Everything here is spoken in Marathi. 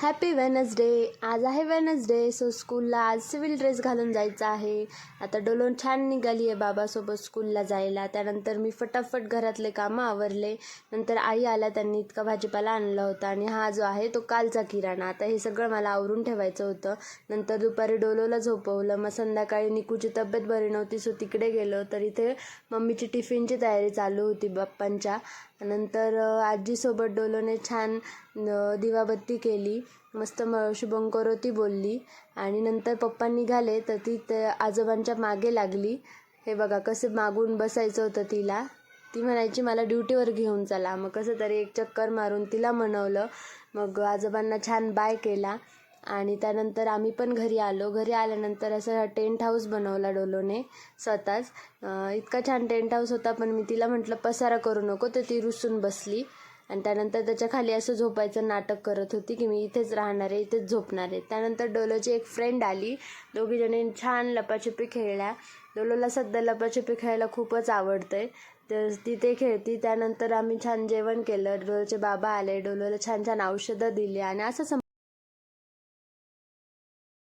Happy Wednesday. आज आहे वेनसडे, सो स्कूलला आज सिव्हिल ड्रेस घालून जायचं आहे. आता डोलून छान निघाली आहे बाबासोबत स्कूलला जायला. त्यानंतर मी फटाफट घरातले कामं आवरले. नंतर आई आल्या, त्यांनी इतका भाजीपाला आणला होता आणि हा जो आहे तो कालचा किराणा. आता हे सगळं मला आवरून ठेवायचं होतं. नंतर दुपारी डोलोला झोपवलं. मग संध्याकाळी निकूची तब्येत बरी नव्हती, सो तिकडे गेलो. तर इथे मम्मीची टिफिनची तयारी चालू होती बाप्पांच्या. नंतर आजीसोबत डोलोने छान दिवाबत्ती केली, मस्त शुभंकरोती बोलली आणि नंतर पप्पा निघाले तर ती आजोबांच्या मागे लागली. हे बघा कसं मागून बसायचं होतं तिला. ती म्हणायची मला ड्युटीवर घेऊन चला. मग कसं तरी एक चक्कर मारून तिला मनवलं. मग आजोबांना छान बाय केला आणि त्यानंतर आम्ही पण घरी आलो. घरी आल्यानंतर असं टेंट हाऊस बनवला डोलोने स्वतःच. इतका छान टेंट हाऊस होता, पण मी तिला म्हटलं पसारा करू नको, तर ती रुसून बसली आणि त्यानंतर त्याच्या खाली असं झोपायचं नाटक करत होती की मी इथेच राहणार आहे, इथेच झोपणार आहे. त्यानंतर डोलोची एक फ्रेंड आली. दोघीजणी छान लपाछपी खेळल्या. डोलोला सध्या लपाछपी खेळायला खूपच आवडतं आहे, तर तिथे खेळती. त्यानंतर आम्ही छान जेवण केलं. डोलोचे बाबा आले, डोलोला छान छान औषधं दिली आणि असं